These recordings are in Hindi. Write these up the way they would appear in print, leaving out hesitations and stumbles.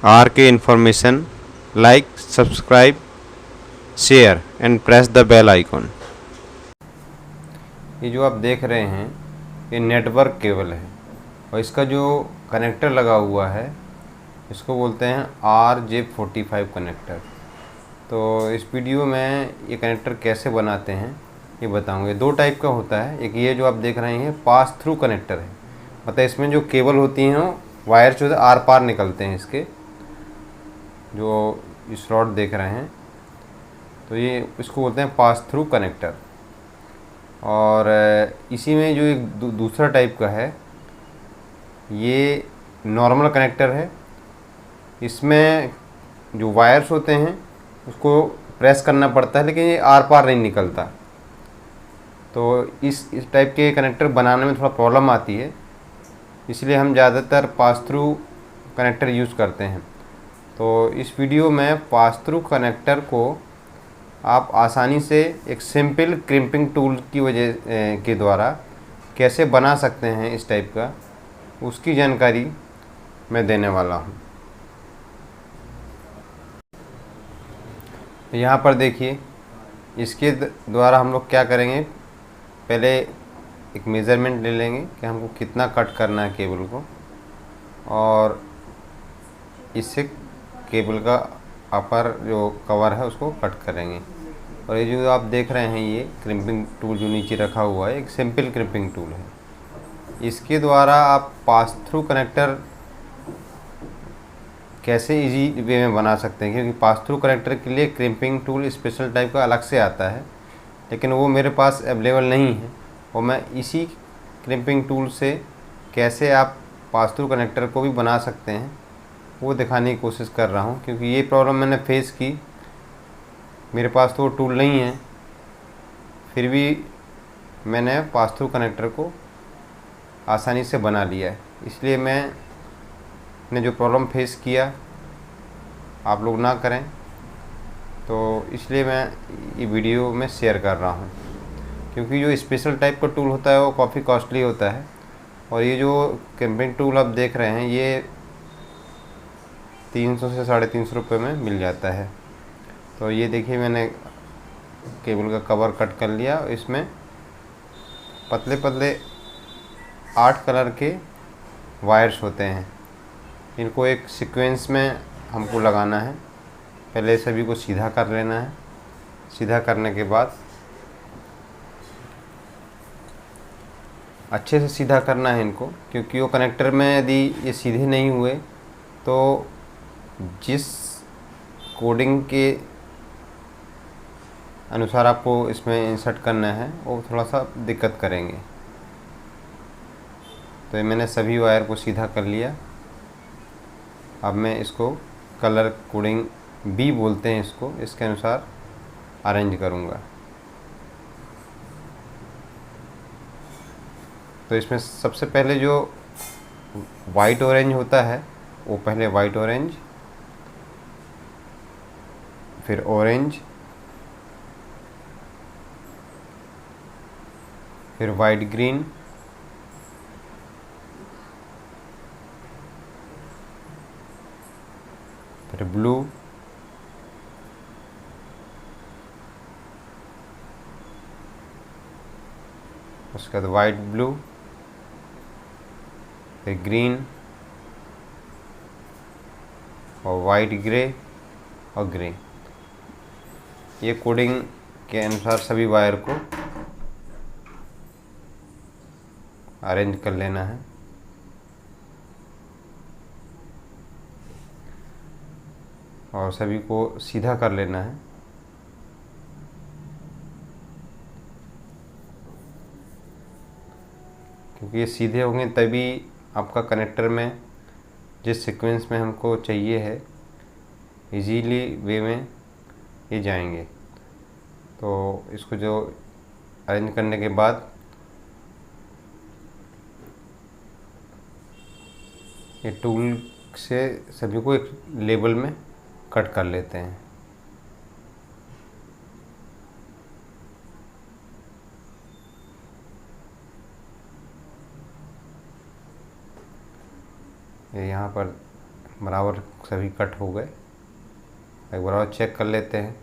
RK information, like, subscribe, share and press the bell icon। ये जो आप देख रहे हैं ये नेटवर्क केबल है और इसका जो कनेक्टर लगा हुआ है इसको बोलते हैं RJ45 कनेक्टर। तो इस वीडियो में ये कनेक्टर कैसे बनाते हैं ये बताऊंगा। दो टाइप का होता है, एक ये जो आप देख रहे हैं पास थ्रू कनेक्टर है, मतलब इसमें जो केबल होती हैं वायर जो आर पार निकलते हैं इसके, जो इस रॉड देख रहे हैं तो ये इसको बोलते हैं पास थ्रू कनेक्टर। और इसी में जो एक दूसरा टाइप का है ये नॉर्मल कनेक्टर है। इसमें जो वायर्स होते हैं उसको प्रेस करना पड़ता है लेकिन ये आर पार नहीं निकलता। तो इस टाइप के कनेक्टर बनाने में थोड़ा प्रॉब्लम आती है, इसलिए हम ज़्यादातर पास थ्रू कनेक्टर यूज़ करते हैं। तो इस वीडियो में पास थ्रू कनेक्टर को आप आसानी से एक सिंपल क्रिम्पिंग टूल की वजह के द्वारा कैसे बना सकते हैं इस टाइप का, उसकी जानकारी मैं देने वाला हूँ। यहाँ पर देखिए, इसके द्वारा हम लोग क्या करेंगे, पहले एक मेज़रमेंट ले लेंगे कि हमको कितना कट करना है केबल को, और इससे केबल का अपर जो कवर है उसको कट करेंगे। और ये जो आप देख रहे हैं ये क्रिम्पिंग टूल जो नीचे रखा हुआ है एक सिंपल क्रिम्पिंग टूल है। इसके द्वारा आप पास थ्रू कनेक्टर कैसे इजी वे में बना सकते हैं, क्योंकि पास थ्रू कनेक्टर के लिए क्रिम्पिंग टूल स्पेशल टाइप का अलग से आता है, लेकिन वो मेरे पास अवेलेबल नहीं है। और मैं इसी क्रिम्पिंग टूल से कैसे आप पास थ्रू कनेक्टर को भी बना सकते हैं वो दिखाने की कोशिश कर रहा हूँ, क्योंकि ये प्रॉब्लम मैंने फेस की। मेरे पास तो टूल नहीं है, फिर भी मैंने पास थ्रू कनेक्टर को आसानी से बना लिया है। इसलिए मैंने जो प्रॉब्लम फेस किया आप लोग ना करें, तो इसलिए मैं ये वीडियो में शेयर कर रहा हूँ। क्योंकि जो स्पेशल टाइप का टूल होता है वो काफ़ी कॉस्टली होता है, और ये जो क्रिम्पिंग टूल आप देख रहे हैं ये 300 से 350 रुपये में मिल जाता है। तो ये देखिए मैंने केबल का कवर कट कर लिया। इसमें पतले पतले 8 कलर के वायर्स होते हैं, इनको एक सीक्वेंस में हमको लगाना है। पहले सभी को सीधा कर लेना है, सीधा करने के बाद अच्छे से सीधा करना है इनको, क्योंकि वो कनेक्टर में यदि ये सीधे नहीं हुए तो जिस कोडिंग के अनुसार आपको इसमें इंसर्ट करना है वो थोड़ा सा दिक्कत करेंगे। तो ये मैंने सभी वायर को सीधा कर लिया। अब मैं इसको कलर कोडिंग बी बोलते हैं इसको, इसके अनुसार अरेंज करूँगा। तो इसमें सबसे पहले जो वाइट ऑरेंज होता है वो पहले वाइट ऑरेंज, फिर ऑरेंज, फिर वाइट ग्रीन, फिर ब्लू, उसके बाद वाइट ब्लू, फिर ग्रीन और वाइट ग्रे और ग्रे। ये कोडिंग के अनुसार सभी वायर को अरेंज कर लेना है। और सभी को सीधा कर लेना है। क्योंकि ये सीधे होंगे तभी आपका कनेक्टर में जिस सीक्वेंस में हमको चाहिए है इजीली वे में ये जाएंगे। तो इसको जो अरेंज करने के बाद ये टूल से सभी को एक लेबल में कट कर लेते हैं। ये यहाँ पर बराबर सभी कट हो गए। एक बार और चेक कर लेते हैं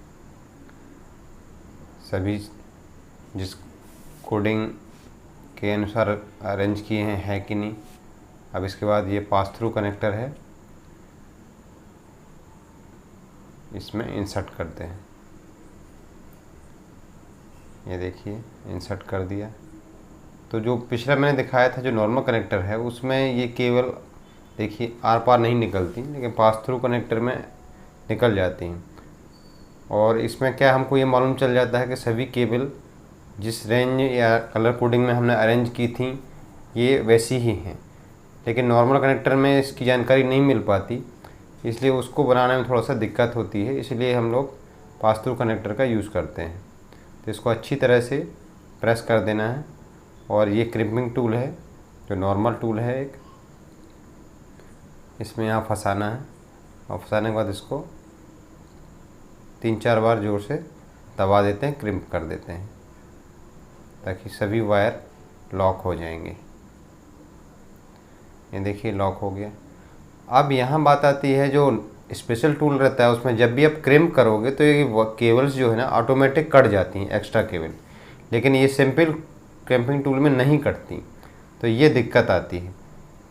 सभी जिस कोडिंग के अनुसार अरेंज किए हैं है कि नहीं। अब इसके बाद ये पास थ्रू कनेक्टर है, इसमें इंसर्ट करते हैं। ये देखिए इंसर्ट कर दिया। तो जो पिछला मैंने दिखाया था जो नॉर्मल कनेक्टर है उसमें ये केबल देखिए आर पार नहीं निकलती, लेकिन पास थ्रू कनेक्टर में निकल जाती हैं। और इसमें क्या हमको ये मालूम चल जाता है कि सभी केबल जिस रेंज या कलर कोडिंग में हमने अरेंज की थी ये वैसी ही हैं, लेकिन नॉर्मल कनेक्टर में इसकी जानकारी नहीं मिल पाती, इसलिए उसको बनाने में थोड़ा सा दिक्कत होती है। इसलिए हम लोग पास थ्रू कनेक्टर का यूज़ करते हैं। तो इसको अच्छी तरह से प्रेस कर देना है। और ये क्रिम्पिंग टूल है जो नॉर्मल टूल है एक, इसमें यहाँ फंसाना है और फंसाने के बाद इसको 3-4 बार ज़ोर से दबा देते हैं, क्रिम्प कर देते हैं ताकि सभी वायर लॉक हो जाएंगे। ये देखिए लॉक हो गया। अब यहाँ बात आती है जो स्पेशल टूल रहता है उसमें जब भी आप क्रिम्प करोगे तो ये केबल्स जो है ना ऑटोमेटिक कट जाती हैं, एक्स्ट्रा केबल, लेकिन ये सिंपल क्रिम्पिंग टूल में नहीं कटती, तो ये दिक्कत आती है।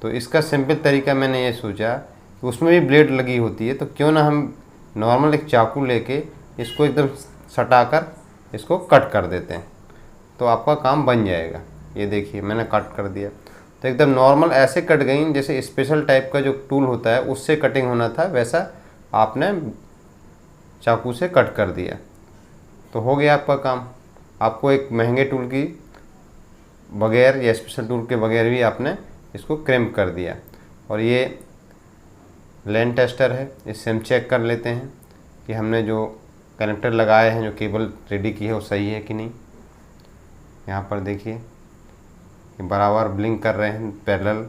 तो इसका सिंपल तरीका मैंने ये सोचा कि उसमें भी ब्लेड लगी होती है, तो क्यों ना हम नॉर्मल एक चाकू लेके इसको एकदम सटाकर इसको कट कर देते हैं, तो आपका काम बन जाएगा। ये देखिए मैंने कट कर दिया, तो एकदम नॉर्मल ऐसे कट गई जैसे स्पेशल टाइप का जो टूल होता है उससे कटिंग होना था वैसा आपने चाकू से कट कर दिया, तो हो गया आपका काम। आपको एक महंगे टूल की बगैर या स्पेशल टूल के बगैर भी आपने इसको क्रिम्प कर दिया। और ये लेन टेस्टर है, इससे हम चेक कर लेते हैं कि हमने जो कनेक्टर लगाए हैं, जो केबल रेडी की है वो सही है कि नहीं। यहाँ पर देखिए ये बराबर ब्लिंक कर रहे हैं पैरेलल,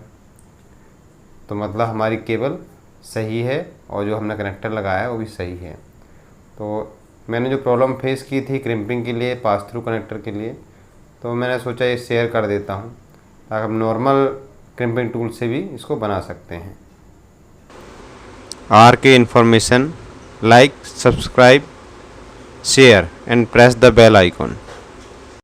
तो मतलब हमारी केबल सही है और जो हमने कनेक्टर लगाया है वो भी सही है। तो मैंने जो प्रॉब्लम फेस की थी क्रिम्पिंग के लिए पास थ्रू कनेक्टर के लिए, तो मैंने सोचा ये शेयर कर देता हूँ ताकि हम नॉर्मल क्रिम्पिंग टूल से भी इसको बना सकते हैं। RK information, like, subscribe, share and press the bell icon.